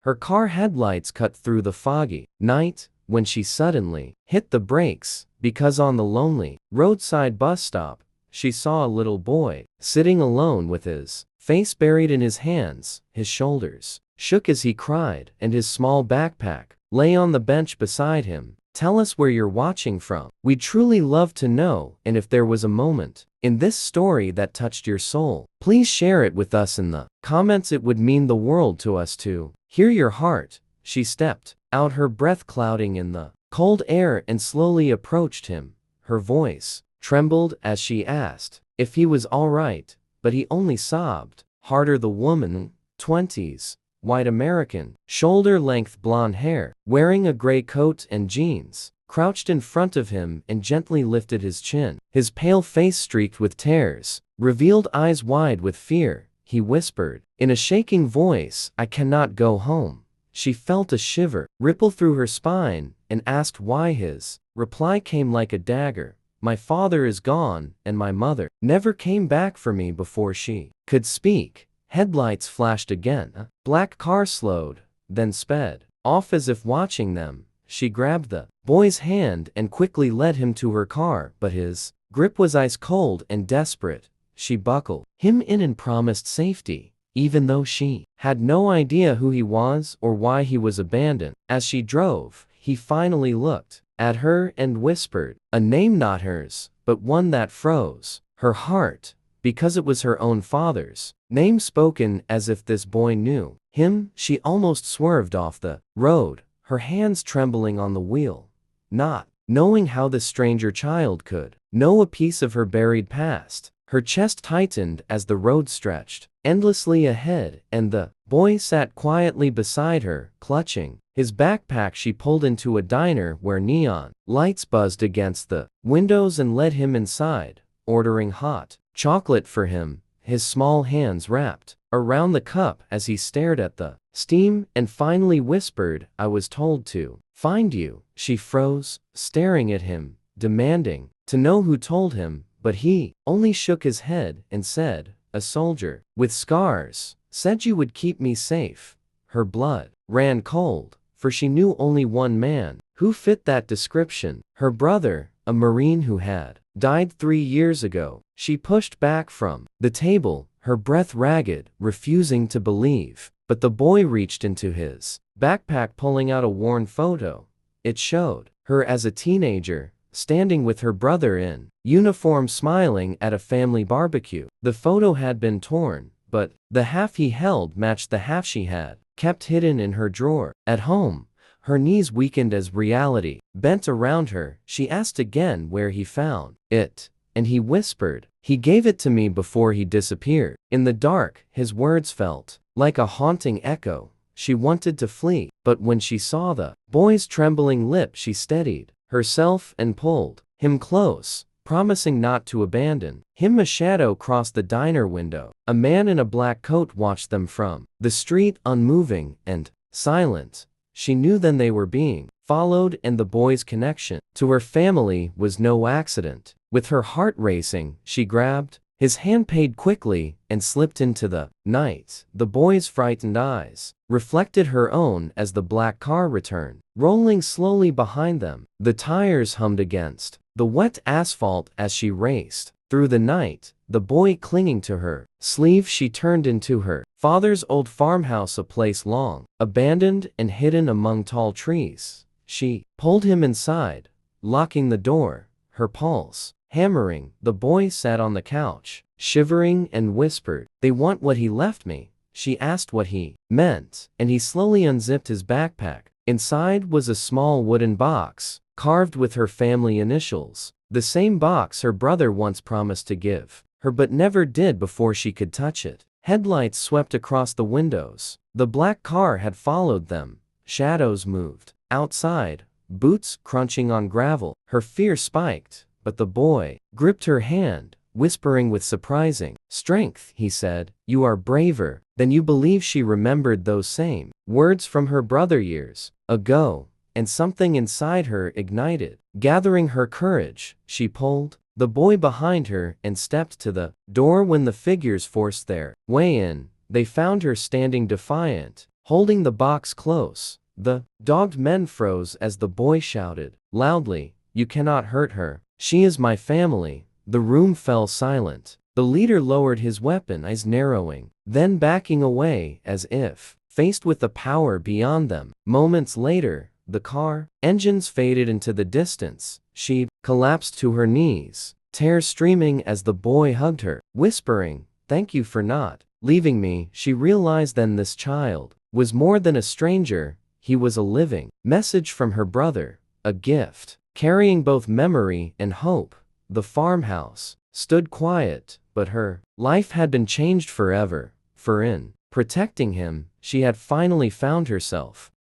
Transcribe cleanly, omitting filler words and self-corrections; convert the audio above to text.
Her car headlights cut through the foggy night when she suddenly hit the brakes because on the lonely roadside bus stop, she saw a little boy sitting alone with his face buried in his hands. His shoulders shook as he cried, and his small backpack lay on the bench beside him. Tell us where you're watching from. We'd truly love to know, and if there was a moment in this story that touched your soul, please share it with us in the comments. It would mean the world to us to hear your heart. She stepped out, her breath clouding in the cold air, and slowly approached him. Her voice trembled as she asked if he was all right, but he only sobbed harder. The woman, 20s, white American, shoulder-length blonde hair, wearing a gray coat and jeans, crouched in front of him and gently lifted his chin. His pale face streaked with tears, revealed eyes wide with fear. He whispered in a shaking voice, "I cannot go home." She felt a shiver ripple through her spine and asked why. His reply came like a dagger. "My father is gone, and my mother never came back for me." Before she could speak, headlights flashed again. A black car slowed, then sped off as if watching them. She grabbed the boy's hand and quickly led him to her car, but his grip was ice cold and desperate. She buckled him in and promised safety, even though she had no idea who he was or why he was abandoned. As she drove, he finally looked at her and whispered a name not hers, but one that froze her heart, because it was her own father's name spoken as if this boy knew him. She almost swerved off the road, her hands trembling on the wheel, not knowing how this stranger child could know a piece of her buried past. Her chest tightened as the road stretched endlessly ahead, and the boy sat quietly beside her, clutching his backpack. She pulled into a diner where neon lights buzzed against the windows and led him inside, ordering hot chocolate for him, his small hands wrapped around the cup as he stared at the steam and finally whispered, "I was told to find you." She froze, staring at him, demanding to know who told him, but he only shook his head and said, "A soldier with scars said you would keep me safe." Her blood ran cold, for she knew only one man who fit that description, her brother, a Marine who had died 3 years ago. She pushed back from the table, her breath ragged, refusing to believe, but the boy reached into his backpack, pulling out a worn photo. It showed her as a teenager, standing with her brother in uniform, smiling at a family barbecue. The photo had been torn, but the half he held matched the half she had kept hidden in her drawer. At home, her knees weakened as reality bent around her. She asked again where he found it, and he whispered, "He gave it to me before he disappeared." In the dark, his words felt like a haunting echo. She wanted to flee, but when she saw the boy's trembling lip, she steadied herself and pulled him close, promising not to abandon him. A shadow crossed the diner window. A man in a black coat watched them from the street, unmoving and silent. She knew then they were being followed, and the boy's connection to her family was no accident. With her heart racing, she grabbed his hand, paid quickly, and slipped into the night. The boy's frightened eyes reflected her own as the black car returned, rolling slowly behind them. The tires hummed against the wet asphalt as she raced through the night, the boy clinging to her sleeve. She turned into her father's old farmhouse, a place long abandoned and hidden among tall trees. She pulled him inside, locking the door, her pulse hammering. The boy sat on the couch, shivering, and whispered, "They want what he left me." She asked what he meant, and he slowly unzipped his backpack. Inside was a small wooden box, carved with her family initials, the same box her brother once promised to give her but never did before she could touch it. Headlights swept across the windows. The black car had followed them. Shadows moved outside, boots crunching on gravel. Her fear spiked, but the boy gripped her hand, whispering with surprising strength. He said, "You are braver than you believe." She remembered those same words from her brother years ago, and something inside her ignited. Gathering her courage, she pulled the boy behind her and stepped to the door. When the figures forced their way in, they found her standing defiant, holding the box close. The dogged men froze as the boy shouted loudly, "You cannot hurt her. She is my family." The room fell silent. The leader lowered his weapon, eyes narrowing, then backing away as if faced with the power beyond them. Moments later, the car engines faded into the distance. She collapsed to her knees, tears streaming as the boy hugged her, whispering, "Thank you for not leaving me." She realized then this child was more than a stranger. He was a living message from her brother, a gift carrying both memory and hope. The farmhouse stood quiet, but her life had been changed forever, for in protecting him, she had finally found herself.